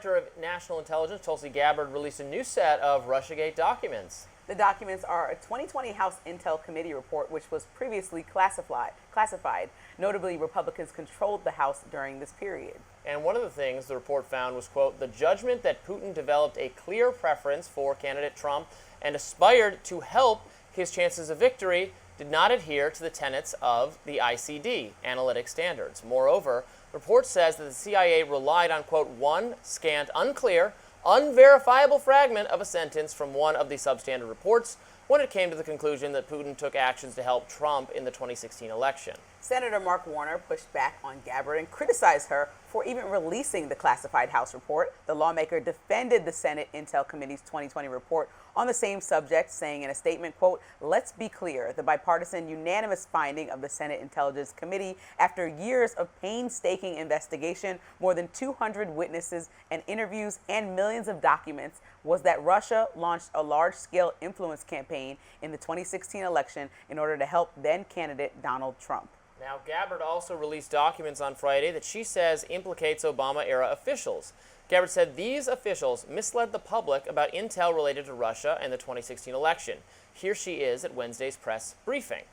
Director of National Intelligence, Tulsi Gabbard, released a new set of Russiagate documents. The documents are a 2020 House Intel Committee report, which was previously classified. Notably, Republicans controlled the House during this period. And one of the things the report found was, quote, the judgment that Putin developed a clear preference for candidate Trump and aspired to help his chances of victory did not adhere to the tenets of the ICD, analytic standards. Moreover, the report says that the CIA relied on, quote, one scant, unclear, unverifiable fragment of a sentence from one of the substandard reports when it came to the conclusion that Putin took actions to help Trump in the 2016 election. Senator Mark Warner pushed back on Gabbard and criticized her for even releasing the classified House report. The lawmaker defended the Senate Intel Committee's 2020 report on the same subject, saying in a statement, quote, let's be clear, the bipartisan unanimous finding of the Senate Intelligence Committee after years of painstaking investigation, more than 200 witnesses and interviews and millions of documents was that Russia launched a large-scale influence campaign in the 2016 election in order to help then-candidate Donald Trump. Now, Gabbard also released documents on Friday that she says implicates Obama-era officials. Gabbard said these officials misled the public about intel related to Russia and the 2016 election. Here she is at Wednesday's press briefing.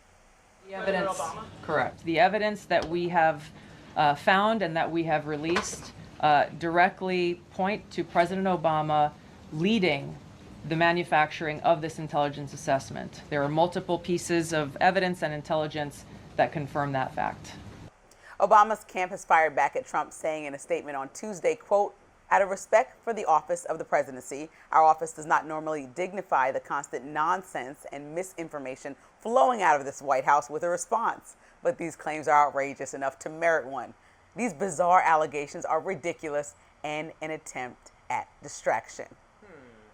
The evidence, correct. The evidence that we have found and that we have released directly point to President Obama leading the manufacturing of this intelligence assessment. There are multiple pieces of evidence and intelligence that confirm that fact. Obama's camp has fired back at Trump, saying in a statement on Tuesday, quote, out of respect for the office of the presidency, our office does not normally dignify the constant nonsense and misinformation flowing out of this White House with a response. But these claims are outrageous enough to merit one. These bizarre allegations are ridiculous and an attempt at distraction.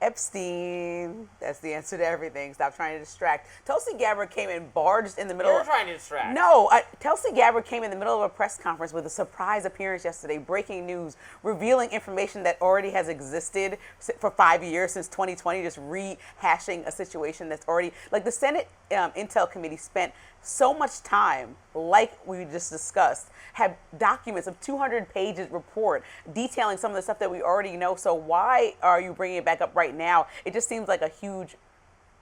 Epstein. That's the answer to everything. Stop trying to distract. Tulsi Gabbard came and barged in the middle. You're trying to distract. No, Tulsi Gabbard came in the middle of a press conference with a surprise appearance yesterday, breaking news, revealing information that already has existed for 5 years since 2020, just rehashing a situation that's already, like the Senate Intel Committee spent so much time, like we just discussed, had documents of 200 pages report detailing some of the stuff that we already know. So why are you bringing it back up right now? It just seems like a huge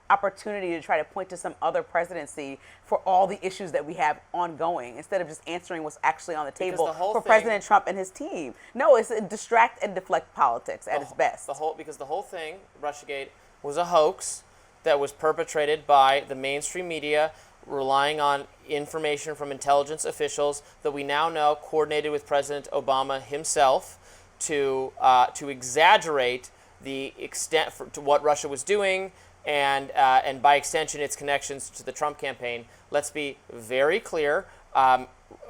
opportunity to try to point to some other presidency for all the issues that we have ongoing, instead of just answering what's actually on the table for President Trump and his team. No, it's a distract and deflect politics at its best. Because the whole thing, Russiagate, was a hoax that was perpetrated by the mainstream media, relying on information from intelligence officials that we now know coordinated with President Obama himself to exaggerate the extent to what Russia was doing and by extension its connections to the Trump campaign. Let's be very clear.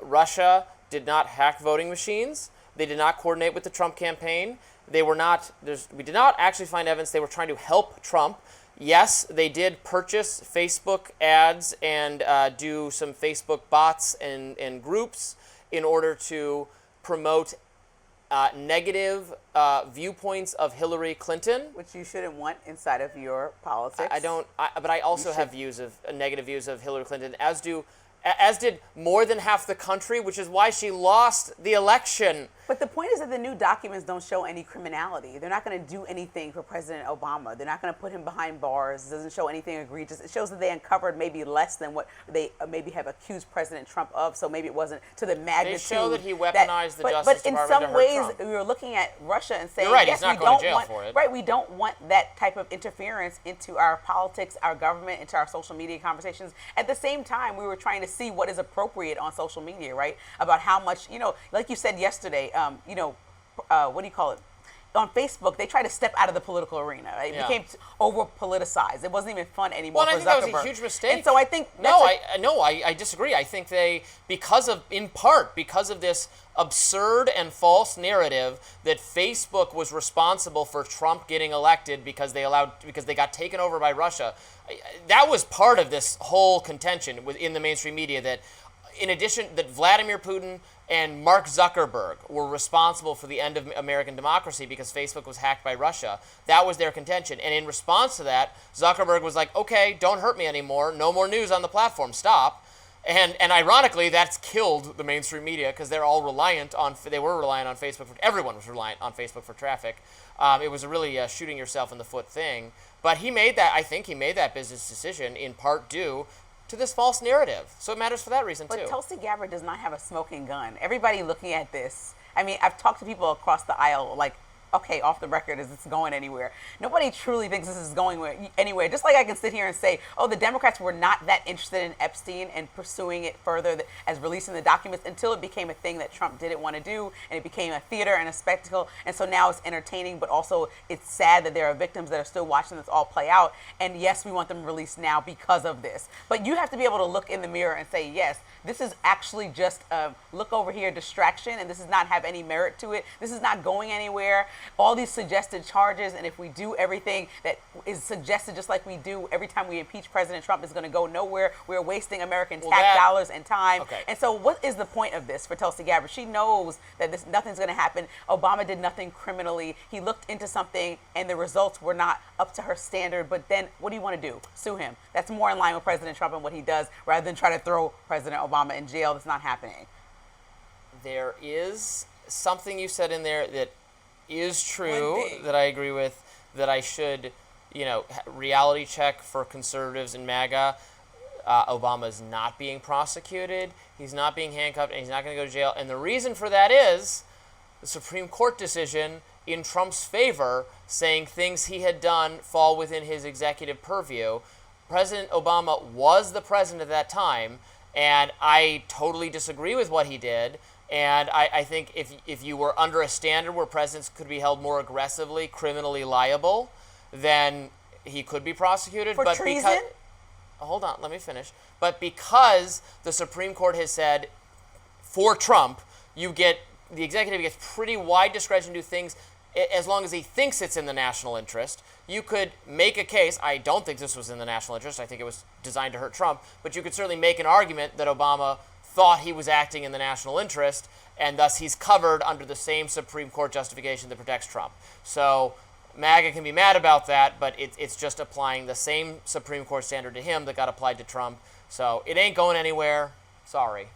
Russia did not hack voting machines. They did not coordinate with the Trump campaign. They were not. We did not actually find evidence they were trying to help Trump. Yes, they did purchase Facebook ads and do some Facebook bots and groups in order to promote negative viewpoints of Hillary Clinton, which you shouldn't want inside of your politics. But I also have negative views of Hillary Clinton, as did more than half the country, which is why she lost the election. But the point is that the new documents don't show any criminality. They're not going to do anything for President Obama. They're not going to put him behind bars. It doesn't show anything egregious. It shows that they uncovered maybe less than what they maybe have accused President Trump of, so maybe it wasn't to the magnitude. They show that he weaponized the Justice Department to hurt Trump. But in some ways, we were looking at Russia and saying, you're right, yes, he's not going to jail for it. Right, we don't want that type of interference into our politics, our government, into our social media conversations. At the same time, we were trying to see what is appropriate on social media, right? About how much, like you said yesterday, what do you call it? On Facebook, they try to step out of the political arena. Right? It became over politicized. It wasn't even fun anymore for Zuckerberg. Well, I think that was a huge mistake. And so I think I disagree. I think in part because of this absurd and false narrative that Facebook was responsible for Trump getting elected because they got taken over by Russia. That was part of this whole contention within the mainstream media, that in addition, that Vladimir Putin and Mark Zuckerberg were responsible for the end of American democracy because Facebook was hacked by Russia. That was their contention. And in response to that, Zuckerberg was like, okay, don't hurt me anymore. No more news on the platform. Stop. And ironically, that's killed the mainstream media because they're all reliant on. They were reliant on Facebook. Everyone was reliant on Facebook for traffic. It was a really shooting yourself in the foot thing. But he made that. I think he made that business decision in part due to this false narrative. So it matters for that reason too. But Tulsi Gabbard does not have a smoking gun. Everybody looking at this. I mean, I've talked to people across the aisle, like, okay, off the record, is this going anywhere? Nobody truly thinks this is going anywhere. Just like I can sit here and say, oh, the Democrats were not that interested in Epstein and pursuing it further as releasing the documents until it became a thing that Trump didn't want to do, and it became a theater and a spectacle. And so now it's entertaining, but also it's sad that there are victims that are still watching this all play out. And yes, we want them released now because of this. But you have to be able to look in the mirror and say, yes, this is actually just a look over here distraction, and this does not have any merit to it. This is not going anywhere. All these suggested charges, and if we do everything that is suggested, just like we do every time we impeach President Trump, is going to go nowhere. We're wasting American tax dollars and time. Okay. And so what is the point of this for Tulsi Gabbard? She knows that nothing's going to happen. Obama did nothing criminally. He looked into something, and the results were not up to her standard. But then what do you want to do? Sue him. That's more in line with President Trump and what he does, rather than try to throw President Obama in jail. That's not happening. There is something you said in there that is true, that I agree with, that I should, reality check for conservatives in MAGA. Obama is not being prosecuted, he's not being handcuffed, and he's not going to go to jail. And the reason for that is the Supreme Court decision in Trump's favor saying things he had done fall within his executive purview. President Obama was the president at that time, and I totally disagree with what he did. And I think if you were under a standard where presidents could be held more aggressively criminally liable, then he could be prosecuted. For treason? Hold on, let me finish. But because the Supreme Court has said, for Trump, the executive gets pretty wide discretion to do things as long as he thinks it's in the national interest. You could make a case. I don't think this was in the national interest. I think it was designed to hurt Trump. But you could certainly make an argument that Obama thought he was acting in the national interest, and thus he's covered under the same Supreme Court justification that protects Trump. So MAGA can be mad about that, but it's just applying the same Supreme Court standard to him that got applied to Trump. So it ain't going anywhere. Sorry.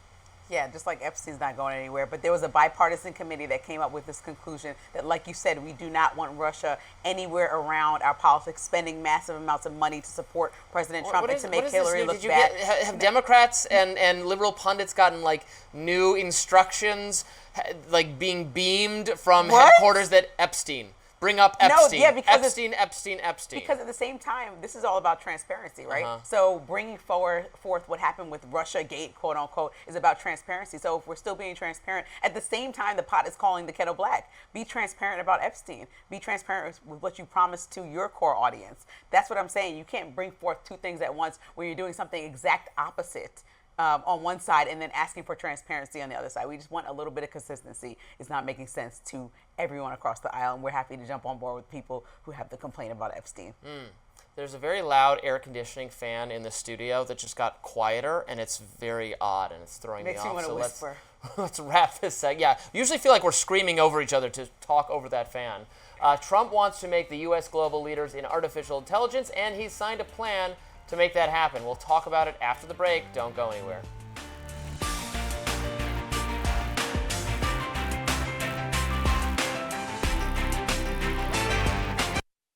Yeah, just like Epstein's not going anywhere. But there was a bipartisan committee that came up with this conclusion that, like you said, we do not want Russia anywhere around our politics, spending massive amounts of money to support President Trump and to make Hillary look bad. Have Democrats and liberal pundits gotten new instructions, being beamed from headquarters that Epstein? Bring up Epstein. No, yeah, because Epstein. Because at the same time, this is all about transparency, right? So bringing forth what happened with Russiagate, quote unquote, is about transparency. So if we're still being transparent, at the same time, the pot is calling the kettle black. Be transparent about Epstein. Be transparent with what you promised to your core audience. That's what I'm saying. You can't bring forth two things at once when you're doing something exact opposite. On one side and then asking for transparency on the other side. We just want a little bit of consistency. It's not making sense to everyone across the aisle, and we're happy to jump on board with people who have the complaint about Epstein. There's a very loud air conditioning fan in the studio that just got quieter, and it's very odd, and it's throwing me off. Makes you want to whisper. Let's wrap this segment. Yeah, usually feel like we're screaming over each other to talk over that fan. Trump wants to make the U.S. global leaders in artificial intelligence, and he's signed a plan to make that happen. We'll talk about it after the break. Don't go anywhere.